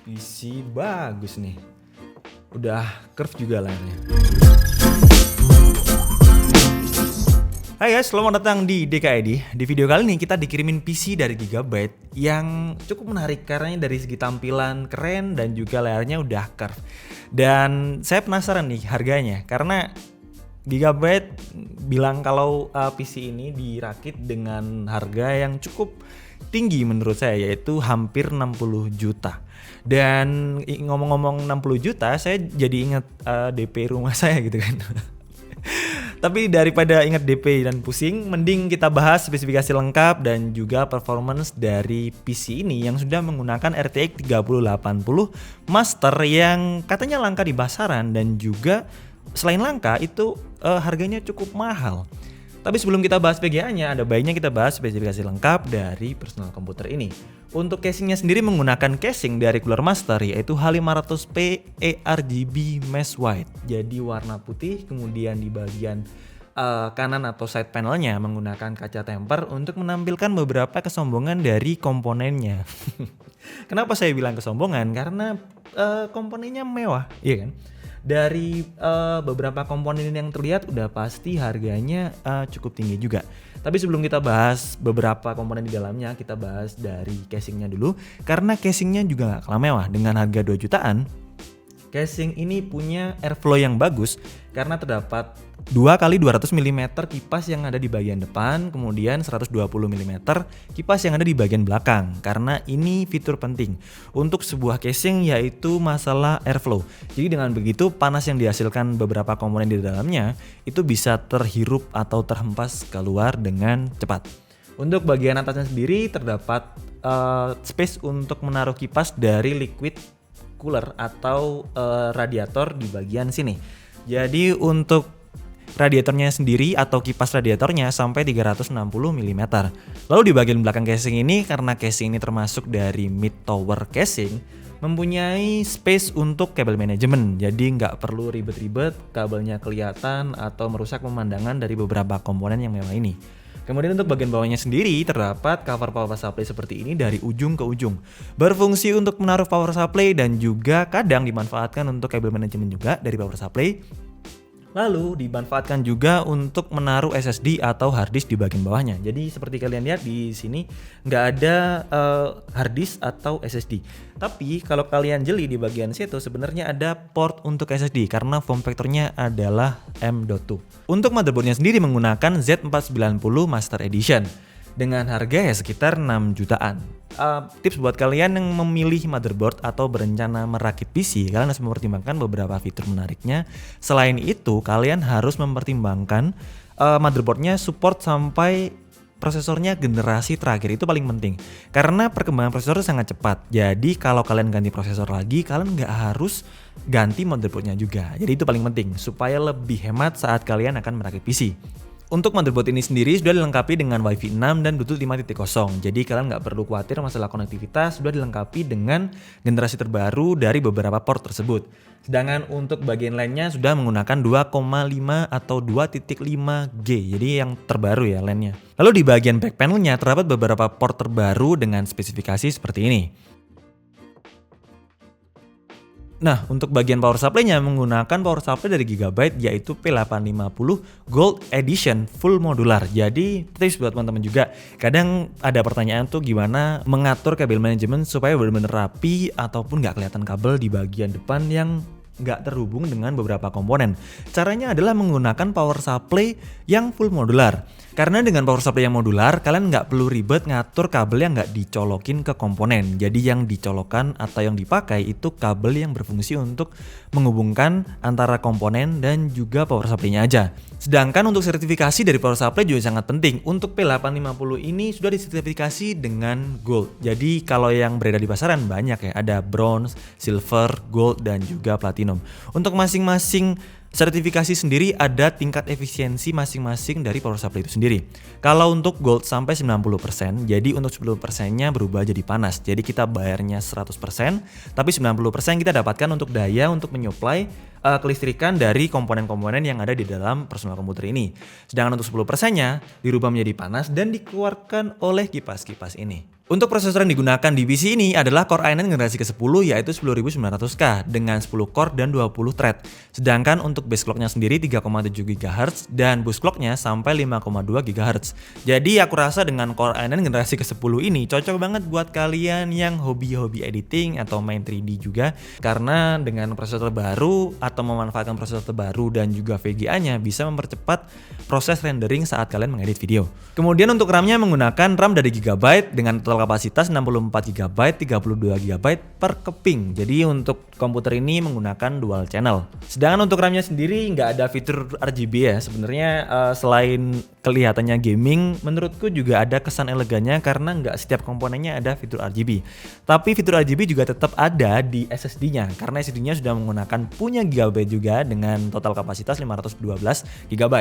PC bagus nih. Udah curve juga layarnya. Hai guys, selamat datang di DKID. Di video kali ini kita dikirimin PC dari Gigabyte yang cukup menarik karena dari segi tampilan keren dan juga layarnya udah curve. Dan saya penasaran nih harganya karena Gigabyte bilang kalau PC ini dirakit dengan harga yang cukup tinggi menurut saya, yaitu hampir 60 juta. Dan ngomong-ngomong 60 juta, saya jadi ingat DP rumah saya gitu kan. Tapi daripada ingat DP dan pusing, mending kita bahas spesifikasi lengkap dan juga performance dari PC ini yang sudah menggunakan RTX 3080 Master yang katanya langka di pasaran dan juga selain langka itu harganya cukup mahal. Tapi sebelum kita bahas VGA-nya, ada baiknya kita bahas spesifikasi lengkap dari personal komputer ini. Untuk casingnya sendiri menggunakan casing dari Cooler Master yaitu H500P ARGB Mesh White. Jadi warna putih, kemudian di bagian kanan atau side panelnya menggunakan kaca temper untuk menampilkan beberapa kesombongan dari komponennya. Kenapa saya bilang kesombongan? Karena komponennya mewah, iya kan? Dari beberapa komponen yang terlihat udah pasti harganya cukup tinggi juga. Tapi sebelum kita bahas beberapa komponen di dalamnya, kita bahas dari casingnya dulu. Karena casingnya juga gak kalah mewah dengan harga 2 jutaan. Casing ini punya airflow yang bagus karena terdapat 2x200 mm kipas yang ada di bagian depan, kemudian 120 mm kipas yang ada di bagian belakang. Karena ini fitur penting untuk sebuah casing, yaitu masalah airflow. Jadi dengan begitu panas yang dihasilkan beberapa komponen di dalamnya itu bisa terhirup atau terhempas keluar dengan cepat. Untuk bagian atasnya sendiri terdapat space untuk menaruh kipas dari liquid cooler atau radiator di bagian sini. Jadi untuk radiatornya sendiri atau kipas radiatornya sampai 360 mm. Lalu di bagian belakang casing ini, karena casing ini termasuk dari mid tower casing, mempunyai space untuk kabel manajemen. Jadi nggak perlu ribet-ribet kabelnya kelihatan atau merusak pemandangan dari beberapa komponen yang mewah ini. Kemudian untuk bagian bawahnya sendiri terdapat cover power supply seperti ini dari ujung ke ujung. Berfungsi untuk menaruh power supply dan juga kadang dimanfaatkan untuk kabel manajemen juga dari power supply. Lalu dimanfaatkan juga untuk menaruh SSD atau hard disk di bagian bawahnya. Jadi seperti kalian lihat di sini nggak ada hard disk atau SSD. Tapi kalau kalian jeli di bagian situ sebenarnya ada port untuk SSD karena form factornya adalah M.2. Untuk motherboardnya sendiri menggunakan Z490 Master Edition dengan harga ya sekitar 6 jutaan. Tips buat kalian yang memilih motherboard atau berencana merakit PC, kalian harus mempertimbangkan beberapa fitur menariknya. Selain itu, kalian harus mempertimbangkan motherboardnya support sampai prosesornya generasi terakhir. Itu paling penting karena perkembangan prosesor sangat cepat. Jadi kalau kalian ganti prosesor lagi, kalian nggak harus ganti motherboardnya juga. Jadi itu paling penting supaya lebih hemat saat kalian akan merakit PC. Untuk motherboard ini sendiri sudah dilengkapi dengan Wi-Fi 6 dan Bluetooth 5.0. Jadi kalian nggak perlu khawatir masalah konektivitas, sudah dilengkapi dengan generasi terbaru dari beberapa port tersebut. Sedangkan untuk bagian lainnya sudah menggunakan 2,5 atau 2.5G. Jadi yang terbaru ya LAN-nya. Lalu di bagian back panelnya terdapat beberapa port terbaru dengan spesifikasi seperti ini. Nah, untuk bagian power supply-nya menggunakan power supply dari Gigabyte yaitu P850 Gold Edition full modular. Jadi tips buat teman-teman juga. Kadang ada pertanyaan tuh gimana mengatur kabel manajemen supaya benar-benar rapi ataupun nggak kelihatan kabel di bagian depan yang nggak terhubung dengan beberapa komponen. Caranya adalah menggunakan power supply yang full modular. Karena dengan power supply yang modular, kalian nggak perlu ribet ngatur kabel yang nggak dicolokin ke komponen. Jadi yang dicolokkan atau yang dipakai itu kabel yang berfungsi untuk menghubungkan antara komponen dan juga power supply-nya aja. Sedangkan untuk sertifikasi dari power supply juga sangat penting. Untuk P850 ini sudah disertifikasi dengan gold. Jadi kalau yang beredar di pasaran banyak ya, ada bronze, silver, gold, dan juga platinum. Untuk masing-masing sertifikasi sendiri ada tingkat efisiensi masing-masing dari power supply itu sendiri. Kalau untuk gold sampai 90%, jadi untuk 10%-nya berubah jadi panas. Jadi kita bayarnya 100%, tapi 90% kita dapatkan untuk daya untuk menyuplai kelistrikan dari komponen-komponen yang ada di dalam personal komputer ini. Sedangkan untuk 10%-nya dirubah menjadi panas dan dikeluarkan oleh kipas-kipas ini. Untuk prosesor yang digunakan di PC ini adalah Core i9 generasi ke-10 yaitu 10900K dengan 10 core dan 20 thread. Sedangkan untuk base clock-nya sendiri 3,7 GHz dan boost clock-nya sampai 5,2 GHz. Jadi aku rasa dengan Core i9 generasi ke-10 ini cocok banget buat kalian yang hobi-hobi editing atau main 3D juga, karena dengan prosesor terbaru atau memanfaatkan prosesor terbaru dan juga VGA-nya bisa mempercepat proses rendering saat kalian mengedit video. Kemudian untuk RAM-nya menggunakan RAM dari Gigabyte dengan kapasitas 64 GB, 32 GB per keping. Jadi untuk komputer ini menggunakan dual channel. Sedangkan untuk RAM-nya sendiri nggak ada fitur RGB ya. Sebenarnya selain kelihatannya gaming, menurutku juga ada kesan elegannya karena nggak setiap komponennya ada fitur RGB. Tapi fitur RGB juga tetap ada di SSD-nya karena SSD-nya sudah menggunakan punya Gigabyte juga dengan total kapasitas 512 GB.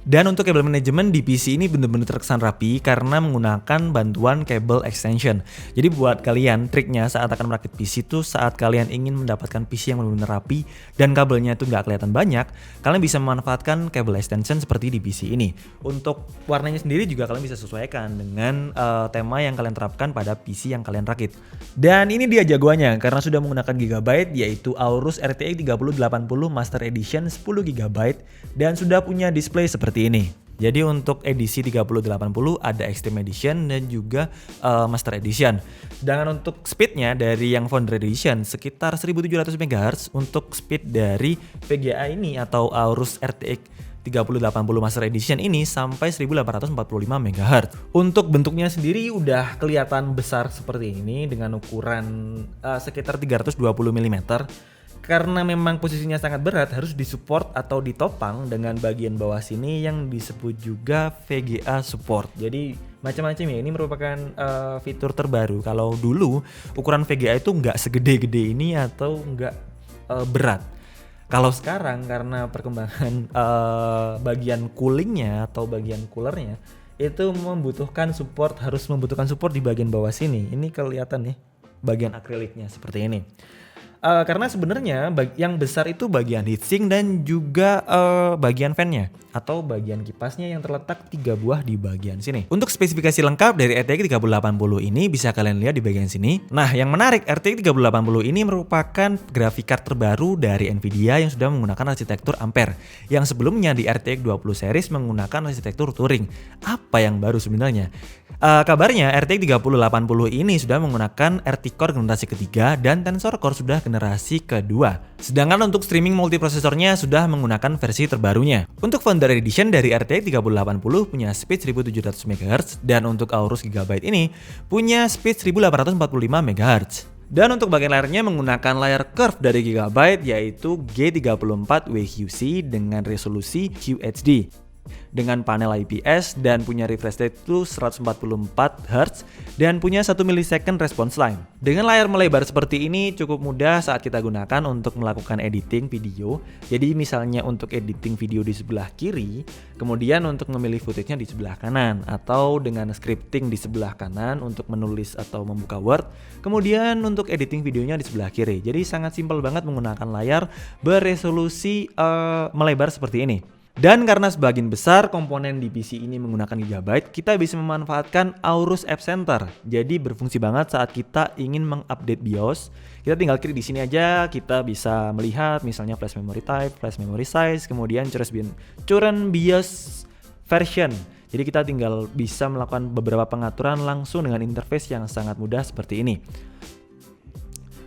Dan untuk kabel manajemen di PC ini benar-benar terkesan rapi karena menggunakan bantuan kabel extension. Jadi buat kalian, triknya saat akan merakit PC itu saat kalian ingin mendapatkan PC yang benar-benar rapi dan kabelnya itu nggak kelihatan banyak, kalian bisa memanfaatkan kabel extension seperti di PC ini. Untuk warnanya sendiri juga kalian bisa sesuaikan dengan tema yang kalian terapkan pada PC yang kalian rakit. Dan ini dia jagoannya karena sudah menggunakan Gigabyte yaitu Aorus RTX 3080 Master Edition 10 GB dan sudah punya display seperti ini. Jadi untuk edisi 3080 ada Extreme Edition dan juga Master Edition. Sedangkan untuk speednya dari yang Founder Edition sekitar 1700 MHz untuk speed dari VGA ini atau Aorus RTX 3080 Master Edition ini sampai 1845 MHz. Untuk bentuknya sendiri udah kelihatan besar seperti ini dengan ukuran sekitar 320 mm. Karena memang posisinya sangat berat, harus disupport atau ditopang dengan bagian bawah sini yang disebut juga VGA support. Jadi macam-macam ya, ini merupakan fitur terbaru. Kalau dulu ukuran VGA itu nggak segede-gede ini atau nggak berat. Kalau sekarang karena perkembangan bagian coolingnya atau bagian coolernya itu harus membutuhkan support di bagian bawah sini. Ini kelihatan nih bagian akriliknya seperti ini. Karena sebenarnya yang besar itu bagian heatsink dan juga bagian fan-nya atau bagian kipasnya yang terletak 3 buah di bagian sini. Untuk spesifikasi lengkap dari RTX 3080 ini bisa kalian lihat di bagian sini. Nah, yang menarik, RTX 3080 ini merupakan graphic card terbaru dari Nvidia yang sudah menggunakan arsitektur Ampere. Yang sebelumnya di RTX 20 series menggunakan arsitektur Turing. Apa yang baru sebenarnya? Kabarnya RTX 3080 ini sudah menggunakan RT Core generasi ketiga dan Tensor Core sudah generasi kedua. Sedangkan untuk streaming multiprosesornya sudah menggunakan versi terbarunya. Untuk Founder Edition dari RTX 3080 punya speed 1700 MHz dan untuk Aorus Gigabyte ini punya speed 1845 MHz. Dan untuk bagian layarnya menggunakan layar curve dari Gigabyte yaitu G34 WQC dengan resolusi QHD. Dengan panel IPS dan punya refresh rate itu 144 Hz dan punya 1 millisecond response time. Dengan layar melebar seperti ini cukup mudah saat kita gunakan untuk melakukan editing video. Jadi misalnya untuk editing video di sebelah kiri, kemudian untuk memilih footage-nya di sebelah kanan, atau dengan scripting di sebelah kanan untuk menulis atau membuka Word, kemudian untuk editing videonya di sebelah kiri. Jadi sangat simpel banget menggunakan layar beresolusi melebar seperti ini. Dan karena sebagian besar komponen di PC ini menggunakan Gigabyte, kita bisa memanfaatkan Aorus App Center. Jadi berfungsi banget saat kita ingin mengupdate BIOS. Kita tinggal klik di sini aja, kita bisa melihat misalnya flash memory type, flash memory size, kemudian current BIOS version. Jadi kita tinggal bisa melakukan beberapa pengaturan langsung dengan interface yang sangat mudah seperti ini.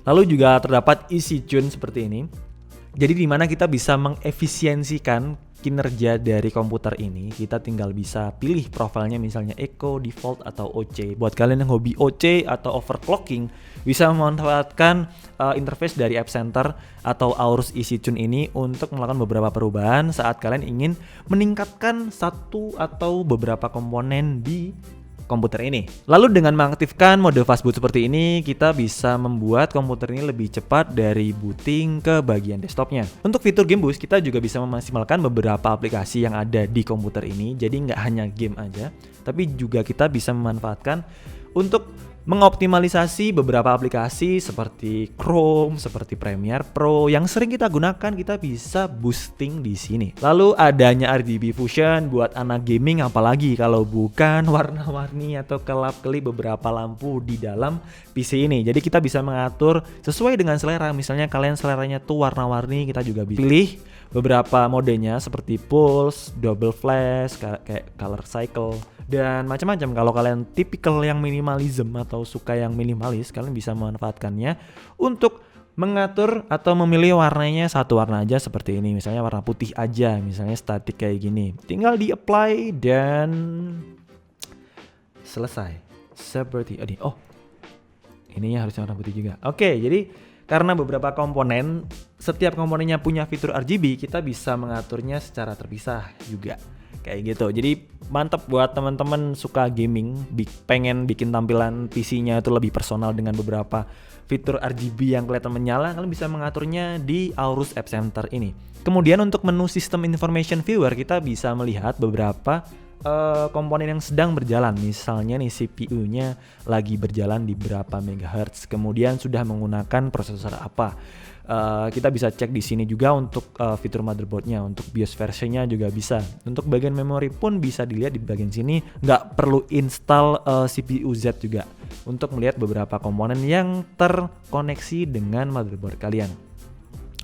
Lalu juga terdapat Easy Tune seperti ini. Jadi di mana kita bisa mengefisiensikan kinerja dari komputer ini. Kita tinggal bisa pilih profilnya misalnya Eco, Default, atau OC. Buat kalian yang hobi OC atau overclocking, bisa memanfaatkan interface dari App Center atau Aorus Easy Tune ini untuk melakukan beberapa perubahan saat kalian ingin meningkatkan satu atau beberapa komponen di komputer ini. Lalu dengan mengaktifkan mode fastboot seperti ini, kita bisa membuat komputer ini lebih cepat dari booting ke bagian desktopnya. Untuk fitur game boost, kita juga bisa memaksimalkan beberapa aplikasi yang ada di komputer ini. Jadi nggak hanya game aja, tapi juga kita bisa memanfaatkan untuk mengoptimalisasi beberapa aplikasi seperti Chrome, seperti Premiere Pro yang sering kita gunakan, kita bisa boosting di sini. Lalu adanya RGB Fusion buat anak gaming, apalagi kalau bukan warna-warni atau kelap-kelip beberapa lampu di dalam PC ini. Jadi kita bisa mengatur sesuai dengan selera. Misalnya kalian seleranya tuh warna-warni, kita juga bisa pilih beberapa modenya seperti pulse, double flash, kayak color cycle, dan macam-macam. Kalau kalian tipikal yang minimalism atau suka yang minimalis, kalian bisa memanfaatkannya untuk mengatur atau memilih warnanya satu warna aja seperti ini. Misalnya warna putih aja, misalnya static kayak gini. Tinggal di apply dan selesai. Seperti ini. Oh, ininya harusnya warna putih juga. Oke, jadi karena beberapa komponen, setiap komponennya punya fitur RGB, kita bisa mengaturnya secara terpisah juga. Kayak gitu. Jadi mantep buat teman-teman suka gaming, pengen bikin tampilan PC-nya itu lebih personal dengan beberapa fitur RGB yang kelihatan menyala, kalian bisa mengaturnya di Aorus App Center ini. Kemudian untuk menu System Information Viewer, kita bisa melihat beberapa komponen yang sedang berjalan. Misalnya nih CPU-nya lagi berjalan di berapa megahertz, kemudian sudah menggunakan prosesor apa. Kita bisa cek di sini juga untuk fitur motherboardnya, untuk BIOS versinya juga bisa. Untuk bagian memori pun bisa dilihat di bagian sini. Nggak perlu install CPU Z juga untuk melihat beberapa komponen yang terkoneksi dengan motherboard kalian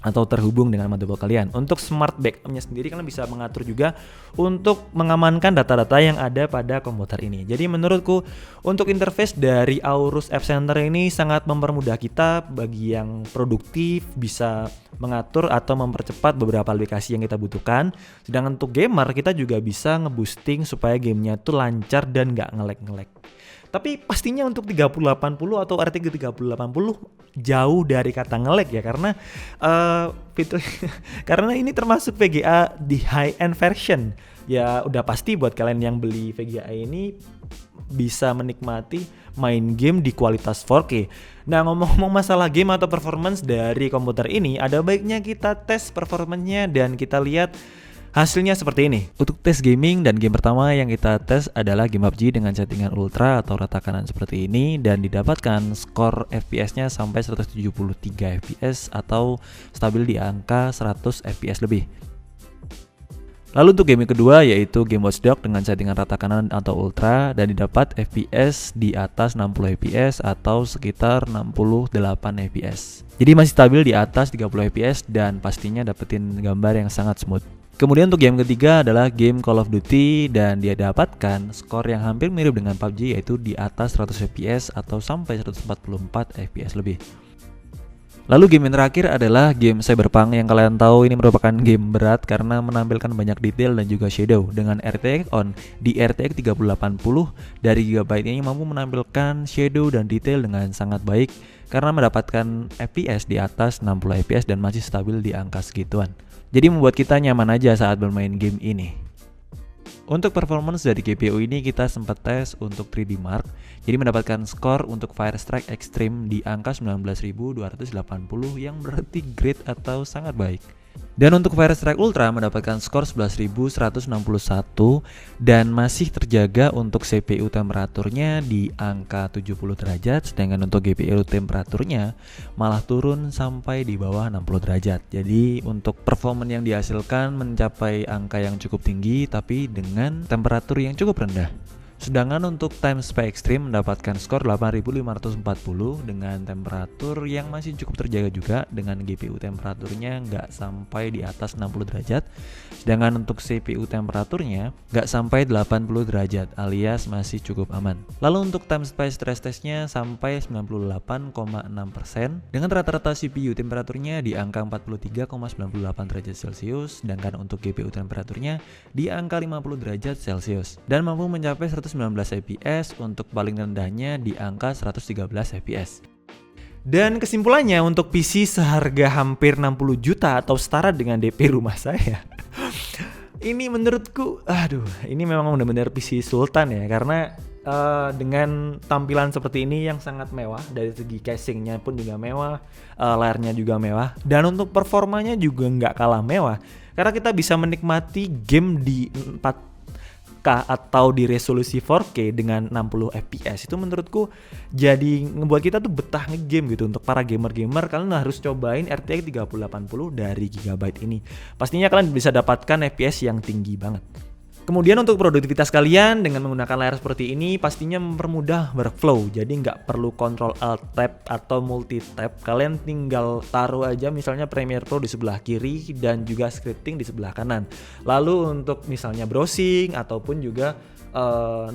atau terhubung dengan motherboard kalian. Untuk smart backup-nya sendiri, kalian bisa mengatur juga untuk mengamankan data-data yang ada pada komputer ini. Jadi menurutku untuk interface dari Aorus App Center ini sangat mempermudah kita bagi yang produktif, bisa mengatur atau mempercepat beberapa aplikasi yang kita butuhkan. Sedangkan untuk gamer, kita juga bisa nge-boosting supaya gamenya tuh lancar dan nggak nge-lag. Tapi pastinya untuk 3080 atau RTX 3080 jauh dari kata nge-lag ya, karena fitur karena ini termasuk VGA di high end version. Ya udah pasti buat kalian yang beli VGA ini bisa menikmati main game di kualitas 4K. Nah, ngomong-ngomong masalah game atau performance dari komputer ini, ada baiknya kita tes performanya dan kita lihat hasilnya seperti ini. Untuk tes gaming dan game pertama yang kita tes adalah game PUBG dengan settingan ultra atau rata kanan seperti ini, dan didapatkan skor FPS-nya sampai 173 FPS atau stabil di angka 100 FPS lebih. Lalu untuk game kedua yaitu game Watch Dogs dengan settingan rata kanan atau ultra, dan didapat FPS di atas 60 FPS atau sekitar 68 FPS. Jadi masih stabil di atas 30 FPS dan pastinya dapetin gambar yang sangat smooth. Kemudian untuk game ketiga adalah game Call of Duty, dan dia dapatkan skor yang hampir mirip dengan PUBG yaitu di atas 100 FPS atau sampai 144 FPS lebih. Lalu game yang terakhir adalah game Cyberpunk, yang kalian tahu ini merupakan game berat karena menampilkan banyak detail dan juga shadow. Dengan RTX on di RTX 3080 dari Gigabyte ini mampu menampilkan shadow dan detail dengan sangat baik karena mendapatkan FPS di atas 60 FPS dan masih stabil di angka segituan. Jadi membuat kita nyaman aja saat bermain game ini. Untuk performance dari GPU ini kita sempat tes untuk 3D Mark. Jadi mendapatkan skor untuk Firestrike Extreme di angka 19.280 yang berarti great atau sangat baik. Dan untuk Firestrike Ultra mendapatkan skor 11.161 dan masih terjaga untuk CPU temperaturnya di angka 70 derajat, sedangkan untuk GPU temperaturnya malah turun sampai di bawah 60 derajat. Jadi untuk performance yang dihasilkan mencapai angka yang cukup tinggi tapi dengan temperatur yang cukup rendah. Sedangkan untuk Time Spy Extreme mendapatkan skor 8540 dengan temperatur yang masih cukup terjaga juga, dengan GPU temperaturnya nggak sampai di atas 60 derajat. Sedangkan untuk CPU temperaturnya nggak sampai 80 derajat alias masih cukup aman. Lalu untuk Time Spy stress testnya sampai 98,6% dengan rata-rata CPU temperaturnya di angka 43,98 derajat Celcius, sedangkan untuk GPU temperaturnya di angka 50 derajat Celcius dan mampu mencapai 119 fps untuk paling rendahnya di angka 113 fps. Dan kesimpulannya untuk PC seharga hampir 60 juta atau setara dengan DP rumah saya, ini menurutku ini memang benar-benar PC Sultan ya, karena dengan tampilan seperti ini yang sangat mewah, dari segi casingnya pun juga mewah, layarnya juga mewah, dan untuk performanya juga nggak kalah mewah karena kita bisa menikmati game di 4K atau di resolusi 4K dengan 60 fps itu menurutku jadi ngebuat kita tuh betah ngegame gitu. Untuk para gamer-gamer, kalian harus cobain RTX 3080 dari Gigabyte ini. Pastinya kalian bisa dapatkan fps yang tinggi banget. Kemudian untuk produktivitas kalian dengan menggunakan layar seperti ini pastinya mempermudah workflow. Jadi nggak perlu Ctrl Alt Tab atau multi tab. Kalian tinggal taruh aja misalnya Premiere Pro di sebelah kiri dan juga scripting di sebelah kanan. Lalu untuk misalnya browsing ataupun juga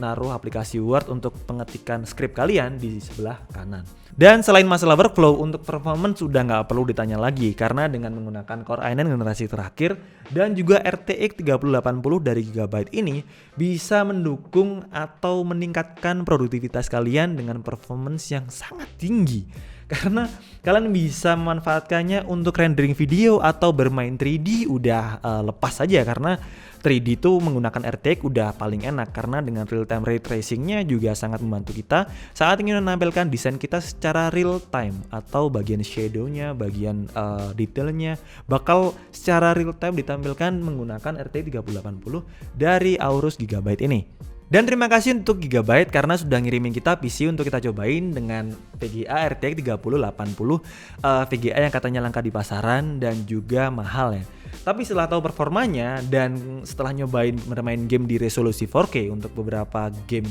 naruh aplikasi Word untuk pengetikan skrip kalian di sebelah kanan. Dan selain masalah workflow, untuk performance sudah nggak perlu ditanya lagi karena dengan menggunakan Core i9 generasi terakhir dan juga RTX 3080 dari Gigabyte ini bisa mendukung atau meningkatkan produktivitas kalian dengan performance yang sangat tinggi. Karena kalian bisa memanfaatkannya untuk rendering video atau bermain 3D udah lepas saja, karena 3D itu menggunakan RTX udah paling enak karena dengan real time ray tracingnya juga sangat membantu kita saat ingin menampilkan desain kita secara real time atau bagian shadownya, bagian detailnya bakal secara real time ditampilkan menggunakan RTX 3080 dari Aorus Gigabyte ini. Dan terima kasih untuk Gigabyte karena sudah ngirimin kita PC untuk kita cobain dengan VGA RTX 3080 VGA yang katanya langka di pasaran dan juga mahal ya. Tapi setelah tahu performanya dan setelah nyobain bermain game di resolusi 4K untuk beberapa game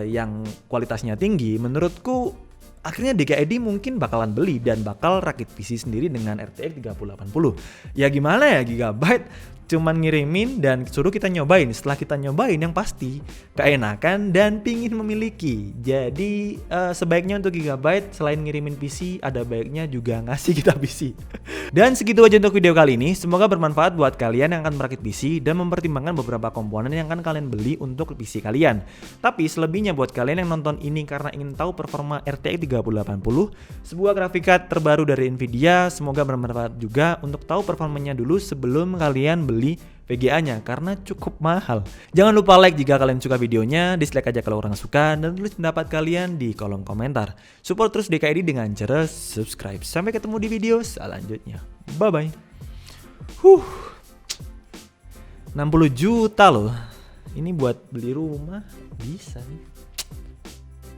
yang kualitasnya tinggi, menurutku akhirnya DKID mungkin bakalan beli dan bakal rakit PC sendiri dengan RTX 3080. Ya gimana ya, Gigabyte cuman ngirimin dan suruh kita nyobain. Setelah kita nyobain yang pasti keenakan dan pingin memiliki. Jadi sebaiknya untuk Gigabyte selain ngirimin PC ada baiknya juga ngasih kita PC. Dan segitu aja untuk video kali ini. Semoga bermanfaat buat kalian yang akan merakit PC dan mempertimbangkan beberapa komponen yang akan kalian beli untuk PC kalian. Tapi selebihnya buat kalian yang nonton ini karena ingin tahu performa RTX 3080, sebuah grafik card terbaru dari Nvidia, semoga bermanfaat juga untuk tahu performanya dulu sebelum kalian beli VGA-nya karena cukup mahal. Jangan lupa like jika kalian suka videonya, dislike aja kalau orang suka, dan tulis pendapat kalian di kolom komentar. Support terus DKID dengan cara subscribe. Sampai ketemu di video selanjutnya. Bye bye. 60 juta loh. Ini buat beli rumah bisa nih.